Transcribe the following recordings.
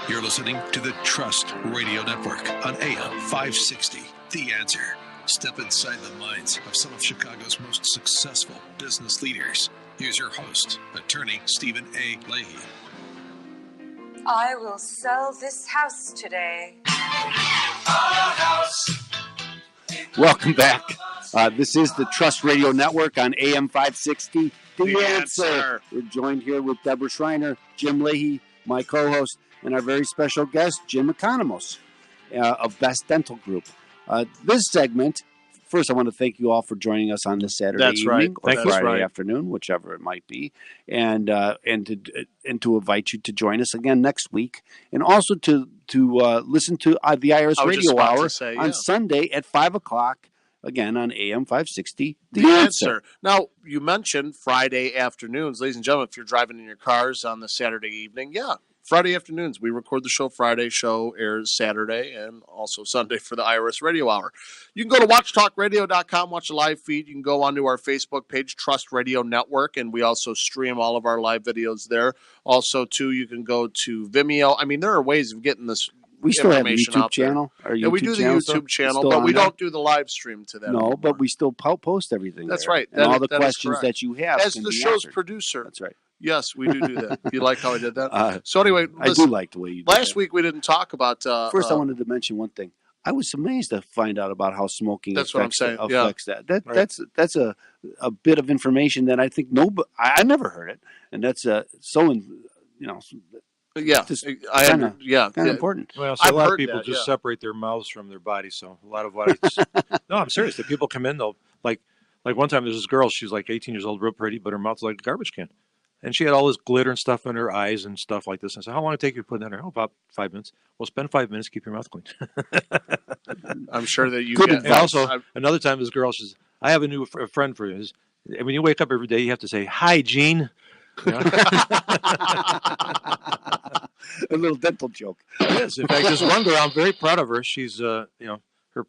You're listening to the Trust Radio Network on AM 560. The Answer. Step inside the minds of some of Chicago's most successful business leaders. Here's your host, attorney Stephen A. Leahy. I will sell this house today. Welcome back. This is the Trust Radio Network on AM 560. The Answer. We're joined here with Deborah Schreiner, Jim Leahy, my co-host, and our very special guest, Jim Economos of Best Dental Group. This segment, first I want to thank you all for joining us on this Saturday evening or Friday afternoon, whichever it might be, and to invite you to join us again next week, and also to listen to the IRS Radio Hour on Sunday at 5 o'clock, again on AM 560. The Answer. Now, you mentioned Friday afternoons. Ladies and gentlemen, if you're driving in your cars on the Saturday evening, Friday afternoons. We record the show Friday. Show airs Saturday and also Sunday for the IRS Radio Hour. You can go to watchtalkradio.com, watch the live feed. You can go onto our Facebook page, Trust Radio Network, and we also stream all of our live videos there. Also, too, you can go to Vimeo. I mean, there are ways of getting this we still have a YouTube channel. We do the YouTube channel, but we don't do the live stream to that. No, anymore. But we still post everything. That's there. right. And all the questions that you have. As the show's producer. That's right. Yes, we do that. You like how I did that? So anyway, I do like the way you did last week we didn't talk about... First, I wanted to mention one thing. I was amazed to find out about how smoking affects that. That's a bit of information that I think I never heard it, and that's kind of important. Well, so a lot of people just separate their mouths from their bodies. So a lot of what no, I'm serious. The people come in, they'll like one time there's this girl, she's like 18 years old, real pretty, but her mouth's like a garbage can. And she had all this glitter and stuff in her eyes and stuff like this. And I said, how long did it take you to put that in her? Oh, about 5 minutes. Well, spend 5 minutes, keep your mouth clean. I'm sure that you get advice. And also, another time this girl says, I have a new friend for you. And when you wake up every day, you have to say, hi, Gene. You know? A little dental joke. Yes. In fact, this one girl, I'm very proud of her. She's, her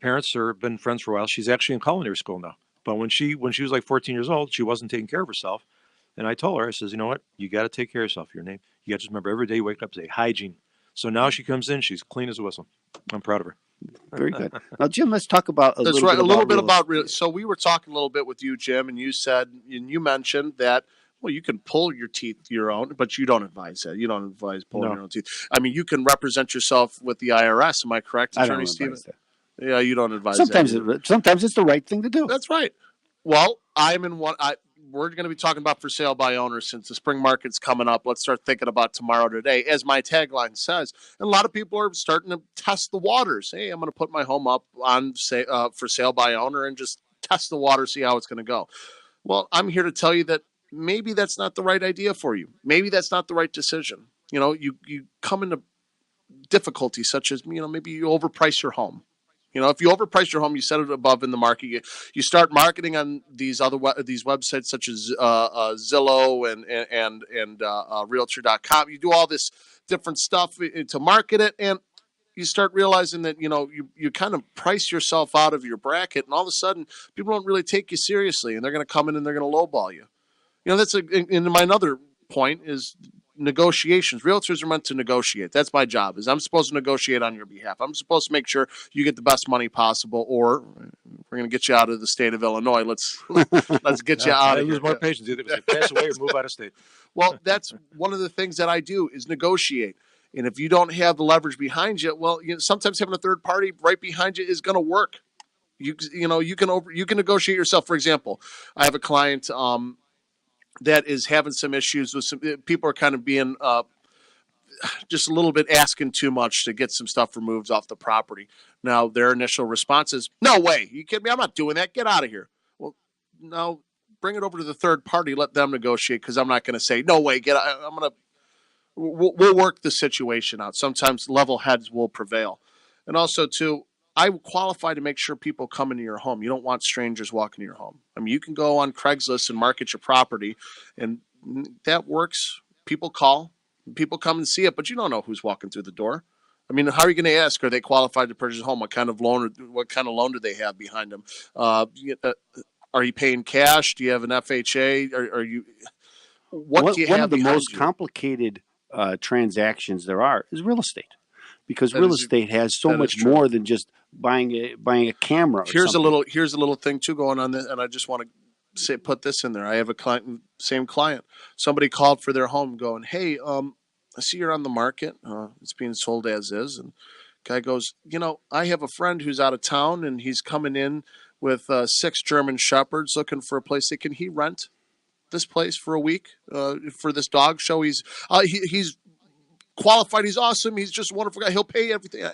parents have been friends for a while. She's actually in culinary school now. But when she was like 14 years old, she wasn't taking care of herself. And I told her, I says, you know what? You got to take care of yourself. Your name. You got to just remember every day you wake up, say hygiene. So now she comes in, she's clean as a whistle. I'm proud of her. Very good. Now, Jim, let's talk about a little bit about real. So we were talking a little bit with you, Jim, and you mentioned that, well, you can pull your teeth your own, but you don't advise that. You don't advise pulling your own teeth. I mean, you can represent yourself with the IRS. Am I correct, Attorney Stephen? Yeah, you don't advise sometimes that. Sometimes it's the right thing to do. That's right. Well, we're going to be talking about for sale by owner since the spring market's coming up. Let's start thinking about tomorrow today, as my tagline says. And a lot of people are starting to test the waters. Hey, I'm going to put my home up on for sale by owner and just test the water, see how it's going to go. Well, I'm here to tell you that maybe that's not the right idea for you. Maybe that's not the right decision. You know, you come into difficulties such as, maybe you overprice your home. If you overprice your home, you set it above in the market. You start marketing on these websites such as Zillow and Realtor.com. You do all this different stuff to market it, and you start realizing that you kind of price yourself out of your bracket, and all of a sudden people don't really take you seriously, and they're going to come in and they're going to lowball you. And my another point is negotiations. Realtors are meant to negotiate. That's my job. I'm supposed to negotiate on your behalf. I'm supposed to make sure you get the best money possible, or we're going to get you out of the state of Illinois. Let's get you out of here. Lose more patience. Either pass away or move out of state. Well, that's one of the things that I do is negotiate. And if you don't have the leverage behind you, well, sometimes having a third party right behind you is going to work. You can negotiate yourself. For example, I have a client that is having some issues with some people are kind of being just a little bit asking too much to get some stuff removed off the property. Now, their initial response is, no way. You kidding me? I'm not doing that. Get out of here. Well, no, bring it over to the third party. Let them negotiate, because I'm not going to say, no way. Get out. We'll work the situation out. Sometimes level heads will prevail. And also, too, I qualify to make sure people come into your home. You don't want strangers walking to your home. I mean, you can go on Craigslist and market your property, and that works. People call, people come and see it, but you don't know who's walking through the door. I mean, how are you going to ask? Are they qualified to purchase a home? What kind of loan do they have behind them? Are you paying cash? Do you have an FHA? Are you? What do you have? One of the most complicated transactions there are is real estate, because That real is- estate has so that is much true. more than just buying a camera. Or Here's something. a little thing too going on, and I just want to put this in there. I have a client, same client. Somebody called for their home, going, "Hey, I see you're on the market. It's being sold as is." And guy goes, "I have a friend who's out of town, and he's coming in with 6 German Shepherds looking for a place. Can he rent this place for a week for this dog show? He's qualified. He's awesome. He's just a wonderful guy. He'll pay everything."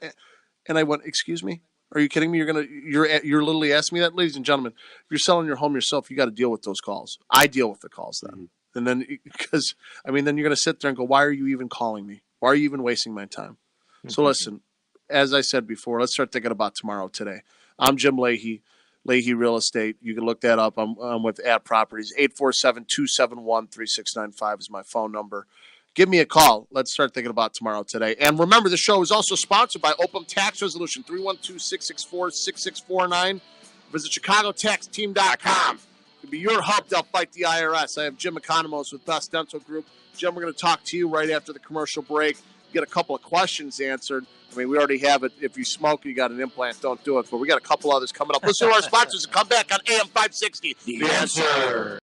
And I went, "Excuse me? Are you kidding me? You're literally asking me that?" Ladies and gentlemen, if you're selling your home yourself, you got to deal with those calls. I deal with the calls then. Mm-hmm. And then, because, then you're going to sit there and go, why are you even calling me? Why are you even wasting my time? Mm-hmm. So listen, as I said before, let's start thinking about tomorrow today. I'm Jim Leahy, Leahy Real Estate. You can look that up. I'm with Ad Properties. 847-271-3695 is my phone number. Give me a call. Let's start thinking about tomorrow today. And remember, the show is also sponsored by Opum Tax Resolution, 312-664-6649. Visit ChicagoTaxTeam.com. It'll be your hub to fight the IRS. I have Jim Economos with Best Dental Group. Jim, we're going to talk to you right after the commercial break. Get a couple of questions answered. We already have it. If you smoke, you got an implant, don't do it. But we got a couple others coming up. Listen to our sponsors and come back on AM 560. The Answer.